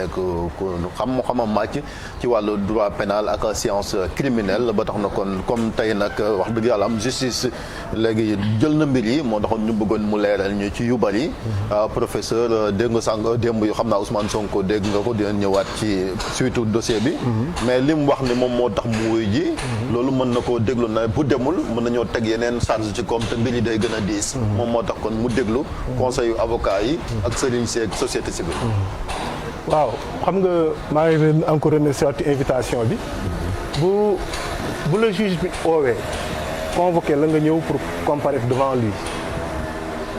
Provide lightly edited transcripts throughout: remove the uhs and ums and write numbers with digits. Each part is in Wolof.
nekk ku xam-xamam màcc ci wàllu droit pénal ak science criminelle ba tax na kon comme tey nag wax dëgg yàlla am justice léegi jël na mbir yi moo taxoon ñu bëggoon mu leeral ñu ci yu bari professeur dégg nga sànq démb yu xam naa Ousmane Sonko dégg nga ko dina ñëwaat ci suite dossier bi mais li mu wax ni moom moo tax mu wuy ji loolu mën na koo déglu na bu demul mën nañoo teg yeneen charge ci comme te mbir yi day gën a diis moom moo tax kon mu déglu conseil yu avocat yi ak sëriñ si ak société civile waaw xam nga maa ngi leen encore remercier ci invitation bi bu le juge bi oowee convoqué la nga ñëw pour comparaître devant lui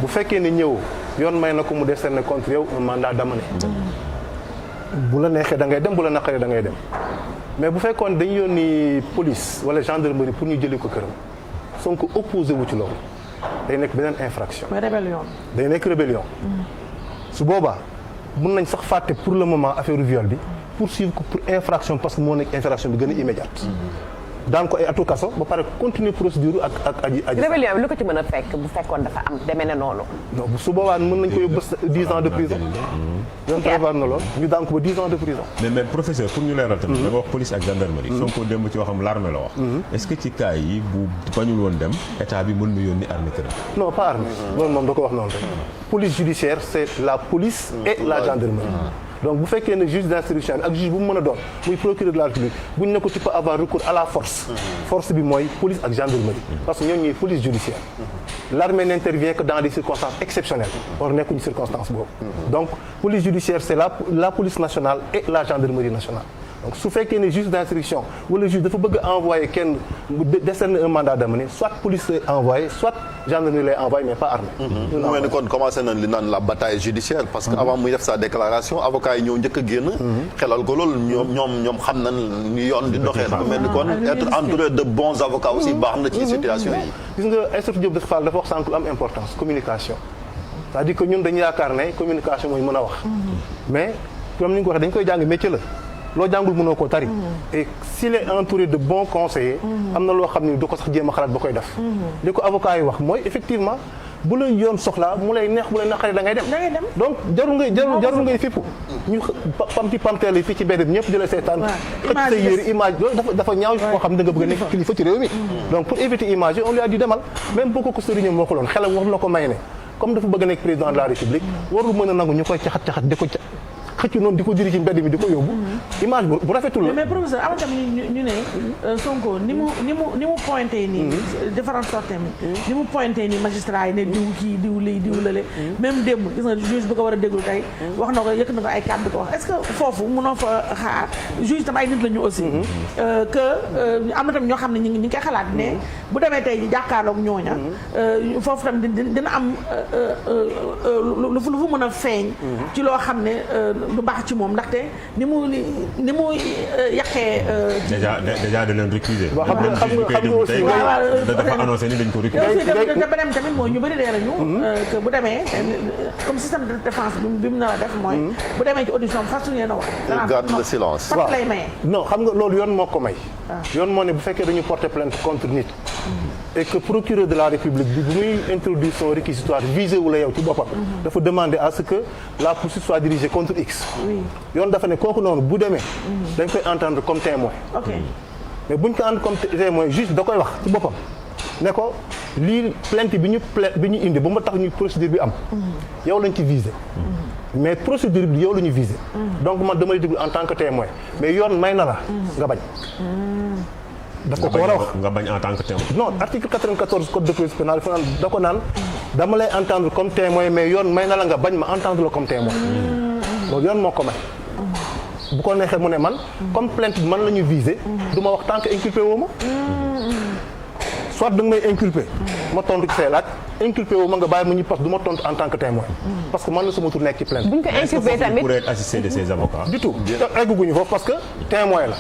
bu fekkee ne ñëw yoon may na ko mu décerner contre yow un mandat d'amener bu la neexee da ngay dem bu la naqaree da ngay dem mais bu fekkoon dañu yónni police wala gendarmerie pour ñu jëli ko këram Sonko opposé wu ci loolu day nekk beneen infraction. mais rébellion. day nekk rébellion. su boobaa mun nañ sax fàtte pour le moment affaire viol bi poursuivre ko pour infraction parce que moo nekk infraction bi gën a immédiate. daan ko ay atu kaso ba pare continuer procédure ak aji. rébellion bi lu ko ci mën a fekk bu fekkoon dafa am demee ne noonu. non su boobaa mën nañ ko yóbbu 10 ans de prison. yoon prévoir na lool ñu daan ko ba 10 ans de prison. mais professeur pour ñu leeral tamit. da nga wax police ak gendarmerie. Sonko démb ci waxam l'armée la wax. est-ce que ci cas yi bu bañul woon dem état bi mën na yónni armée këram. non pas armée. loolu moom da ko wax noonu rek. police judiciaire c'est la police et la gendarmerie. donc bu fekkee ne juge d'instruction ak juge bu mu mën a doon muy procureur de la République bu ñu ne ko tu peux avoir recours à la force. force bi mooy police ak gendarmerie. parce que ñooñu ñooy police judiciaire. l'armée n'intervient que dans des circonstances exceptionnelles. or nekkuñu circonstance boobu. donc police judiciaire c'est la police nationale et la gendarmerie nationale. donc su fekkee ne juge d'instruction wala juge dafa bëgg a envoyer kenn décerner un mandat d'amener soit police lay envoyé soit gendarmerie lay envoyé mais pas armée. mu mel ni kon commencé nañ li naan la bataille judiciaire parce que avant muy def sa déclaration avocat yi ñëw njëkk a génn. xelal ko loolu ñoom xam nañ ni yoon di doxee dafa mel ni kon être entouré de bons avocats aussi baax na ci situation yi. gis nga Aïssatou Diop dafa wax sànq lu am importance communication c'est-à-dire que ñun dañu yaakaar ne communication mooy mën a wax. mais comme ni nga ko waxee dañ koy jàng métier la. loo jàngul mënoo koo tari. et s'il est entouré de bons conseillers. am na loo xam ne du ko sax jéem a xalaat ba koy def. li ko avocat yi wax mooy effectivement bu la yoon soxlaa mu lay neex bu lay naqaree da ngay dem. donc jarul ngay fippu. ñu pamteel yi fii ci mbedd bi ñëpp jëlee seetaan. xëcc sa yére image loolu dafa ñaaw koo xam ne da nga bëgg a nekk kilifa ci réew mi. donc pour éviter image yi on lui a dit demal même boo ko sëriñam moo ko loon xelam wax na ko may ne comme dafa bëgg a nekk président de la république warul mën a nangu ñu koy caxat di ko xëcc noonu di ko diri ci mbedd mi di ko yóbbu. image bu rafetul la. mais professeur am tamit ñu ne Sonko ni mu pointé nii. différentes sorties ni mu pointé nii magistrat yi ne diw kii diw lii diw lële. même démb gis nga juge bu ko war a déglu tey. wax na ko yëkk na ko ay kàddu ko wax est-ce que foofu mënoo fa xaar juge tam ay nit la ñu aussi. que am na tamit ñoo xam ne ñu ngi koy xalaat ne bu demee tey jàkkaarloog ñooña. foofu tam dina am lu fu mën a feeñ. ci loo xam ne. du baax ci moom ndaxte ni mu yàqee. déjà da leen récuser. waaw xam nga aussi dafa annoncé ni dañ ko récuser. te beneen tamit mooy ñu bëri dee nañu. que bu demee comme système de défense bi mu nar a def mooy. bu demee ci audition bi fas yéene wax. garde le silence. waaw lay maye. non xam nga loolu yoon moo ko may. yoon moo ne bu fekkee dañu porter plainte contre nit. et que procureur de la République bi bu muy introduire son réquisitoire visé wu la yow ci boppam. dafa demander à ce que la poursuite soit dirigée contre X. yoon dafa ne kooku noonu bu demee. dañ koy entendre comme témoin. ok mais buñ ko entendre comme témoin juste da koy wax ci boppam. ne ko lii plainte bi ñu indi ba ma tax ñu procédure bi am. yow lañ ci visé. mais procédure bi yow la ñu visé. donc man damay déglu en tant que témoin mais yoon may na la nga bañ. daf ko war a wax nga bañ en tant que témoin. non article 94 code de procédure pénale dafa naan da ko naan dama lay entendre comme témoin mais yoon may na la nga bañ ma entendre la comme témoin. loolu yoon moo ko may. bu ko neexee mu ne man comme plainte bi man la ñu visé du ma wax tant que inculpé woo ma. soit da nga may inculpé ma tontu ci say laaj inculpé woo ma nga bàyyi ma ñu parce que du ma tontu en tant que témoin. parce que man la sama tur nekk ci plainte. buñ ko inculpé tamit pour être assisté de ses avocats. du tout egguñu foofu parce que témoin la.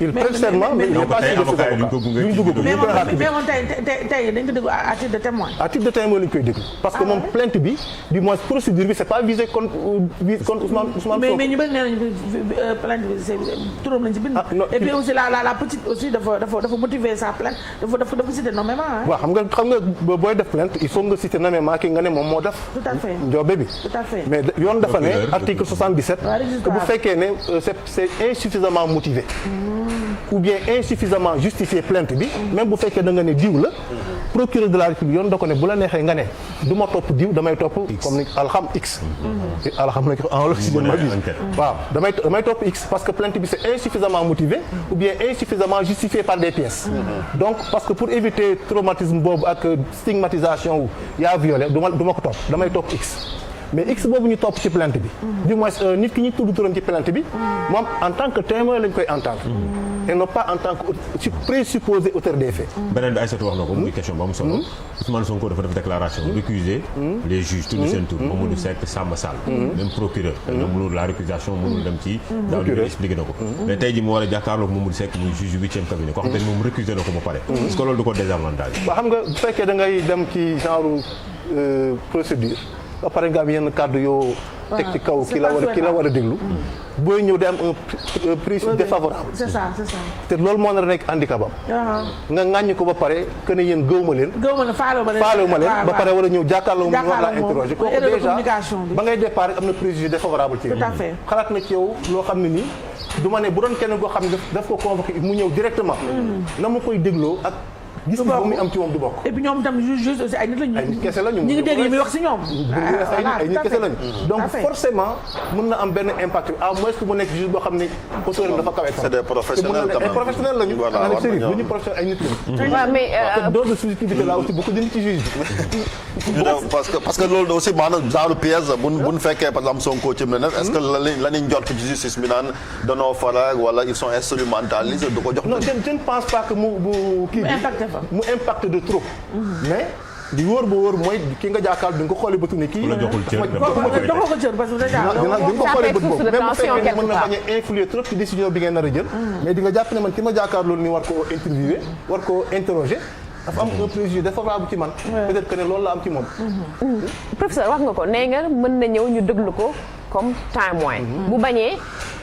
il prête serment mais il n'est pas sûr de ses avocats duñ dugg mais moom tey dañ ko déglu à titre de témoin. à titre de témoin lañ koy déglu parce que moom plainte bi du moins procédure bi c'est pas visé contre Ousmane Sonko. mais ñu bëri nee nañu plainte bi c'est turam lañ ci bind. et puis aussi la petite aussi dafa motiver sa plainte dafa citer nommément. waaw xam nga booy def plainte il faut nga citer nommément ki nga ne moom moo def. tout à fait njoobe bi. tout à fait mais yoon dafa ne article 77. que bu fekkee ne c'est insuffisamment motivé. ou bien insuffisamment justifié plainte bi. même bu fekkee da nga ne diw la. procureur de la République yoon da ko ne bu la neexee nga ne du ma topp diw damay topp comme ni alxam x. alxam lañ ko en si ma bi waaw damay topp x parce que plainte bi c'est insuffisamment motivé ou bien insuffisamment justifié par des pièces. donc parce que pour éviter traumatisme boobu ak stigmatisation wu yaa violé du ma ko topp damay topp x. mais x boobu ñu topp ci plainte bi. du moins nit ki ñu tudd turam ci plainte bi. moom en tant que témoin lañ koy entendre. et non pas en tant que présupposé auteur des faits. beneen bi Aïssatou wax na ko muy question bu am solo. Ousmane Sonko dafa def déclaration récuser les juges tudd seen tur Mamadou Seck Samba Sall. même procureur. na mënul la récusation mënul dem ci. daaw li expliqué na ko. mais tey jii mu war a jàkkaarloog Mamadou Seck muy juge 8e cabinet koo xam ne moom récusé na ko ba pare. est-ce que loolu du ko désavantage. ba xam nga bu fekkee da ngay dem ci genre procédure. ba pare nga am yenn kàddu yoo teg ci kaw ki la war a déglu booy ñëw di am un prix défavorable. c'est ça. te loolu moo nar a nekk handicap am. nga ŋàññi ko ba pare que ne yéen gëwuma leen. faalewu ma leen ba pare war a ñëw jàkkaarloo mu war laa interroger kooku déjà ba ngay départ am na préjugé défavorable ci yow. tout à fait xalaat na ci yow loo xam ne nii du ma ne bu doon kenn koo xam ne daf ko convoqué mu ñëw directement. na ma koy dégloo ak. gis nga ba muy am ci moom du bokk. et puis ñoom tam juge aussi ay nit lañu. ay nit kese lañu. ñu ngi dégg li muy wax ci ñoom. ay nit kese lañu. donc forcément mën na am benn impact à moins que mu nekk juge boo xam ne autorité dafa kawe. c'est des professionnels quand même. ay professionnels lañu. voilà waaw waaw ñu professionnels ay nit lañu. waaw mais te dose de subjectivité là aussi bu ko dindi ci juge bi. parce que loolu aussi maanaam genre pièce bu ñu fekkee par exemple Sonko ci mel ne est-ce que la ñuy njort ci justice bi naan danoo faral wala ils sont instrumentalisés du ko jox. non je ne pense pas que mu kii mu impacte de trop. mais li wóor ba wóor mooy ki nga jàkkaarloo di nga ko xoolee bëtu ne kii. la joxul cër joxoo ko cër parce que déjà. dina ko xoolee bët boobu même bu fekkee ne mën na bañ quelque a influer trop ci décision bi ngeen nar a jël. mais di nga jàpp ne man ki ma jàkkaarloo ni war koo interviewer war koo interroger. dafa am un préjugé défavorable ci man. peut-être que ne loolu la am ci moom. professeur wax nga ko nee nga mën na ñëw ñu déglu ko comme témoin. bu bañee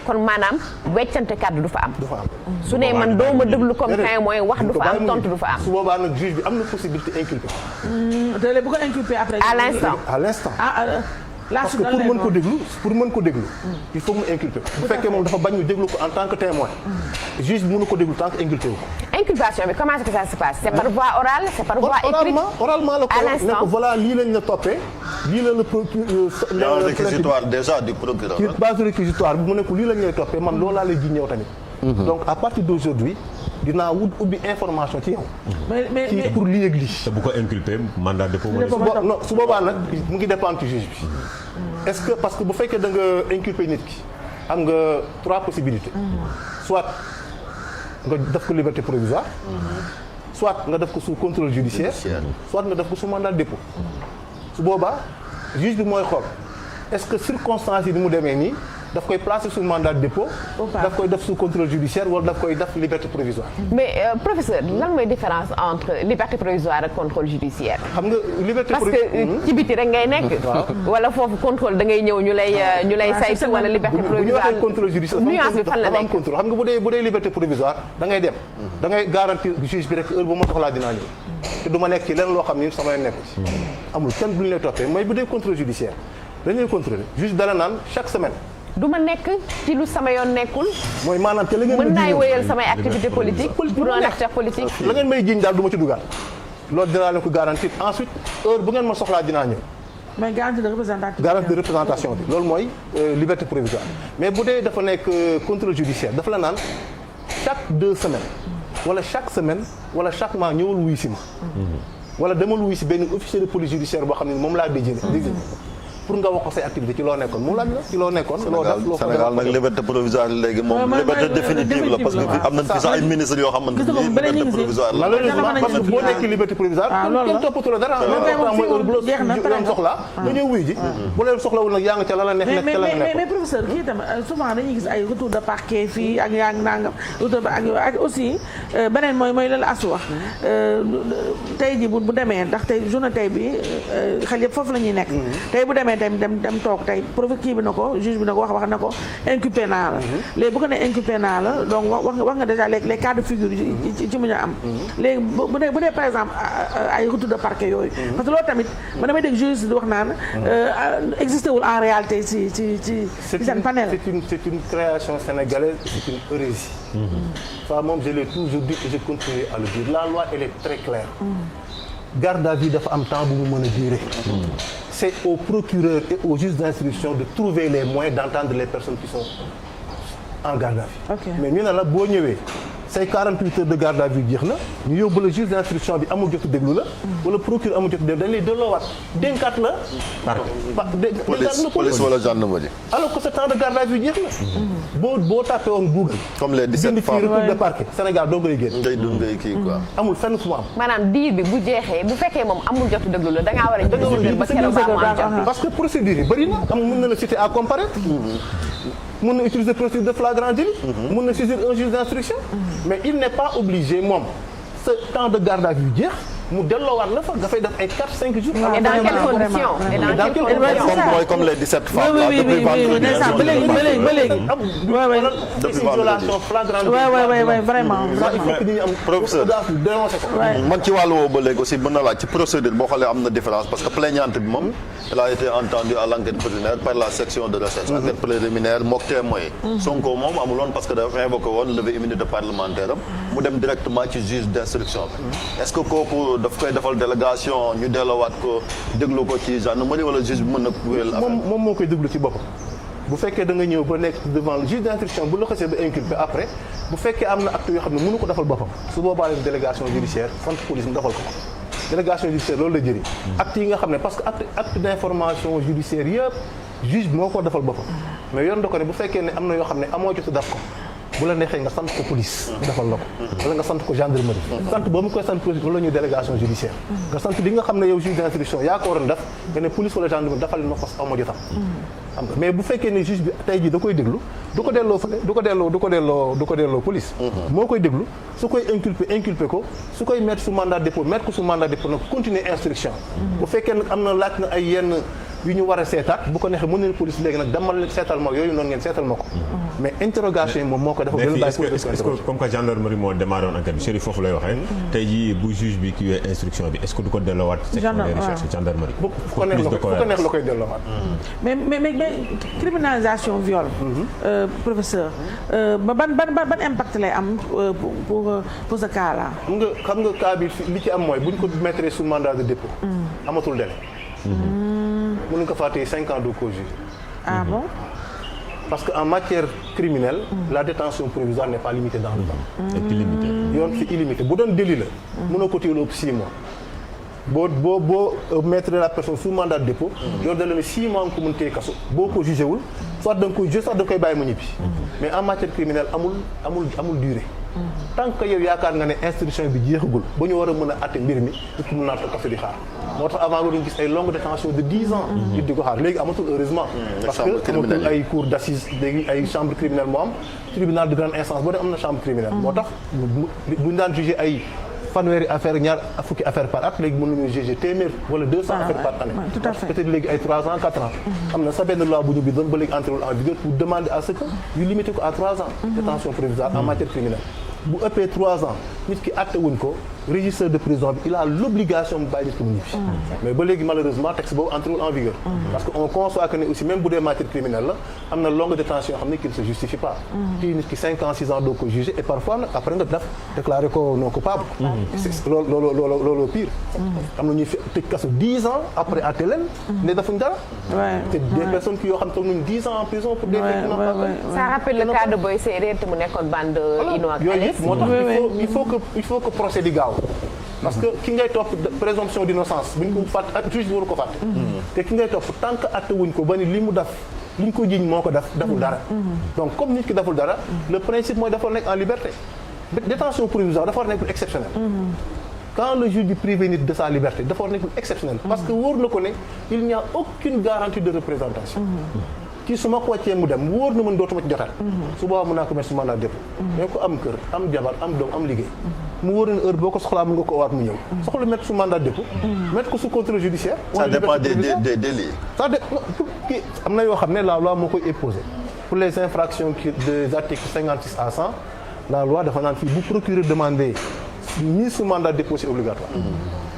kon maanaam weccante kàddu du fa am. du fa am su ne man doo ma déglu comme témoin wax du fa am tontu du fa am. su boobaa nag juge bi am na possibilité inculper. te léegi bu ko inculper après. à l'instant. parce que pour mën ko déglu il faut mu inculper bu fekkee moom dafa bañ ñu déglu ko en tant que témoin juge bi mënu ko déglu tant que inculpé wu ko. inculpation bi comment est-ce que ça se passe c'est par voie orale c'est par voie écrite oralement la ko ne ko voilà lii lañ la toppee lii la il y a un réquisitoire déjà du procureur. ci base réquisitoire bi mu ne ko lii lañ lay toppee man loolu laa lay ji ñëw tamit. donc à partir d'aujourd'hui dinaa ubbi information ci yow. mais ci pour lii ak lii. te bu ko inculpé mandat de dépôt. non su boobaa nag mu ngi dépendre ci juge bi. est-ce que parce que bu fekkee da nga inculpé nit ki am nga 3 possibilités. soit nga def ko liberté provisoire. soit nga def ko sous contrôle judiciaire. soit nga def ko sous mandat de dépôt. su boobaa juge bi mooy xool est-ce que circonstances yi ni mu demee nii. daf koy placer sous mandat de dépôt. daf koy def sous contrôle judiciaire wala daf koy def liberté provisoire. mais professeur lan mooy différence entre liberté provisoire ak contrôle judiciaire. xam nga liberté parce que ci biti rek ngay nekk. wala foofu contrôle da ngay ñëw ñu lay saytu wala liberté provisoire. bu ñu waxee contrôle judiciaire nuance bi fan la nekk contrôle xam nga bu dee liberté provisoire da ngay dem. da ngay garantir juge bi rek heure bu ma soxlaa dinaa ñëw. te du ma nekk ci lenn loo xam ni sama yoon nekk ci. amul kenn bu ñu lay toppee mooy bu dee contrôle judiciaire dañu lay contrôler juge dala naan chaque semaine. du ma nekk ci lu sama yoon nekkul. mooy maanaam te la ngeen mën naay wéyal samay activité politique pour un acteur politique. la ngeen may jiiñ daal du ma ci dugal loolu dinaa leen ko garantir ensuite heure bu ngeen ma soxlaa dinaa ñëw. mais garantie de représentation. garantie de représentation bi loolu mooy liberté provisoire mais bu dee dafa nekk contrôle judiciaire dafa la naan chaque 2 semaines wala chaque semaine wala chaque mois ñëwal wuy si ma. wala demal wuy si benn officier de police judiciaire boo xam ne moom laa déjeuné. pour nga wax ko say activité ci loo nekkoon mu laaj la ci loo nekkoon. loo def loo Sénégal nag liberté provisoire léegi moom liberté définitive la parce que fi am nañ fi sax ay ministres yoo xamante ni liberté provisoire la. malheureusement parce que boo nekkee liberté provisoire kenn toppatu la dara mooy heure bu la leen soxlaa nga ñëw wuy ji bu leen soxlawul nag yaa nga ca la neex nekk ca la nekk mais professeur kii itam souvent dañuy gis ay retour de parquet fii ak yaa ngi nangam retour ak aussi beneen mooy la asu wax tey ji bu demee ndax tey journée tey bi xel yëpp foofu la ñuy nekk tey bu demee tey dem toog tey kii bi na ko juge bi na ko wax na ko inculpé naa la léegi bu ko ne inculpé naa la donc wax nga déjà les cas de figure ci mu ñu am léegi bu dee par exemple ay retour de parquet yooyu parce que loolu tamit man damay dégg juriste di wax naan existé wul en réalité ci seen panel c'est une création sénégalaise c'est une hérésie ça moom je l'ai toujours dit et je continue à le dire la loi elle est très claire garde à vue dafa am temps bu mu mën a durer c'est au procureur et au juge d'instruction de trouver les moyens d'entendre les personnes qui sont en garde à vue mais ñu ne la boo ñëwee say 48 heures de garde à vue jeex na ñu yóbbu la juge d'instruction bi amul jotu déglu la wala procureur amul jotu déglu dañ lay delloowaat dénkaat la police wala gendarmerie alors que ce temps de garde à vue jeex na boo tapé woon Google comme les 17 femmes bind fii retour de parquet Sénégal doo ngay génn ngay dund ngay kii quoi amul fenn fu mu am maanaam diir bi bu jeexee bu fekkee moom amul jotu déglu la da ngaa war a jël ba keroog ba mu am jot parce que procédure yi bëri na am mën na la citer à comparaître mën na utiliser procédure de flagrant délit mën na saisir un juge d'instruction mais il n'est pas obligé moom ce temps de garde à vue jeex mu delloowaat la fa nga fay def ay 4-5 jours. et dans quelles conditions et dans quelles conditions mooy comme les 17 femmes là depuis vendredi ba léegi depuis violation flagrante vraiment il faut que nit ñi am professeur dénoncé ko man ci wàllu woowu ba léegi aussi mën na laaj ci procédure boo xoolee am na différence parce que plaignante bi moom elle a été entendue à l'enquête préliminaire par la section de recherche enquête préliminaire mook témoin Sonko moom amuloon parce que dafa invoqué woon levée immunité parlementaire am mu dem directement ci juge d'instruction bi est-ce que kooku daf koy defal délégation ñu delloowaat ko déglu ko ci gendarmerie wala juge bi mën na wéyal affaire moom moo koy déglu ci boppam bu fekkee da nga ñëw ba nekk devant le juge d'instruction bu la xasee ba inculpé après bu fekkee am na acte yoo xam ne mënu ko defal boppam su boobaa leen délégation judiciaire sant police mu defal ko délégation judiciaire loolu la jëriñ acte yi nga xam ne parce que acte d'information judiciaire yëpp juge bi moo ko defal boppam mais yoon da ko ne bu fekkee ne am na yoo xam ne amoo jot def ko bu la neexee nga sant ko police defal la ko wala nga sant ko gendarmerie sant boobu mu koy sant police wala ñu délégation judiciaire nga sant li nga xam ne yow juge d'instruction yaa ko waroon def nga ne police wala gendarmerie defal leen ma ko amoo jotam xam nga mais bu fekkee ne juge bi tey jii da koy déglu du ko delloo fële du ko delloo police moo koy déglu su koy inculpé ko su koy mettre sous mandat de dépôt ko sous mandat de dépôt nag continuer instruction bu fekkee nag am na laaj na ay yenn yu ñu war a seetaat bu ko neexee mën nañu police léegi nag demal leen seetal ma yooyu noonu ngeen seetal ma ko mais interrogation yi moom moo ko def est-ce que comme que gendarmerie moo démarré woon enquête bi Chérif foofu lay waxee tey jii bu juge bi kiiwee instruction bi est-ce que du ko delloowaat section des recherches gendarmerie fu ko neex la koy delloowaat mais criminalisation viol professeur ban impact lay am pour ce cas là xam nga cas bi li ci am mooy bu ñu ko mettre sous mandat de dépôt amatul délai mënuñ ko fàttee 5 ans de co-juge. Ah bon? Parce qu'en matière criminelle, la détention provisoire n'est pas limitée dans le temps. C'est illimité. yoon c'est illimité bu doon délit la. mënoo ko téye lu ëpp 6 mois. boo mettre la personne sous mandat de dépôt. yoon da la ne 6 mois nga ko mën téye kaso boo ko jugé wul soit da nga koy jugé soit da nga koy bàyyi mu ñibbi. mais en matière criminelle amul durée. tant que yow yaakaar nga ne instruction bi jeexagul ba ñu war a mën a àtte mbir mi nit ki mën naa toog kaso di xaar moo tax avant nga doon gis ay longue détention de 10 ans nit di ko xaar léegi amatul heureusement parce que amatul ay cour d'assises léegi ay chambre criminelle moo am tribunal de grande instance boo dem am na chambre criminelle moo tax bu ñu daan jugé ay fanweeri affaire ñaar fukki affaire par at léegi mën nañu juger téeméer wala 200 affaires par année peut-être léegi ay 3 ans 4 ans am na sa benn loi bu ñu bindoon ba léegi entré en vigueur pour demander à ce que ñu limiter ko à 3 ans détention provisoire en matière criminelle bu ëppee 3 ans nit ki àtte wuñ ko régisseur de prison bi il a l'obligation mu bàyyi nit ki mu ñibbi mais ba léegi malheureusement texte boobu entré en vigueur parce que on conçoit que ne aussi même bu dee matière criminelle la am na longue détention yoo xam ne qui ne se justifie pas kii nit ki 5 ans 6 ans doo ko juger et parfois nag après nga def déclarer ko non coupable loolu pire am na ñuy fi tëj kaso 10 ans après àtte leen ne defuñ dara te des personnes qui yoo xam ne toog nañ 10 ans en prison pour des ça rappelle le cas de Boy Séréer te mu nekkoon bande Inoak moo tax il faut que procès di gaaw parce que ki ngay topp présomption d'innocence bu ñu ko fàtte juge bi waru ko fàtte te ki ngay topp tant que atte wuñ ko ba ni li mu def li ñu ko jiiñ moo ko deful dara donc comme nit ki deful dara le principe mooy dafa nekk en liberté détention provisoire dafa war nekk exceptionnel quand le juge dit privé nit de sa liberté dafa war nekk exceptionnel parce que wóor na ko ne il n'y a aucune garantie de représentation kii su ma ko wàccee mu dem wóor na mën dootuma ci jotaat su boobaa mën naa ko mettre sous mandat de dépôt mais ko am kër am jabar am doom am liggéey mu wóor na heure boo ko soxlaa mën nga ko waat mu ñëw soxla mettre sous mandat de dépôt mettre ko sous contrôle judiciaire ça dépend des délits. ça dépend kii am na yoo xam ne la loi moo koy imposer pour les infractions des articles 56 à 100 la loi dafa naan fii bu procureur demander mise sous mandat de dépôt c'est obligatoire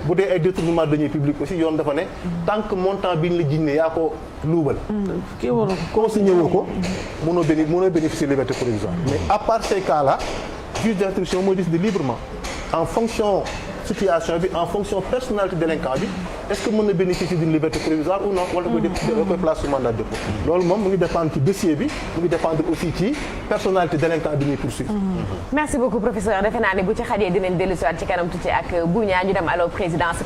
bu dee ay détournement de deniers publics aussi yoon dafa ne tant que montant bi ñu la jiñ ne yaa ko luubal consigné woo ko mënoo bénéficier liberté provisoire mais à part ces cas là juge d'instruction mooy décider librement en fonction situation bi en fonction personnalité délinquant bi est-ce que mën na bénéficier d'une liberté provisoire ou non wala koy place sous mandat de dépôt loolu moom mu ngi dépendre ci dossier bi mu ngi dépendre aussi ci personnalité délinquant bi ñuy poursuivre. Merci beaucoup professeur defe naa ne bu ci xajee dinañ dellu si waat ci kanam tuuti ak Bougna ñu dem allo présidence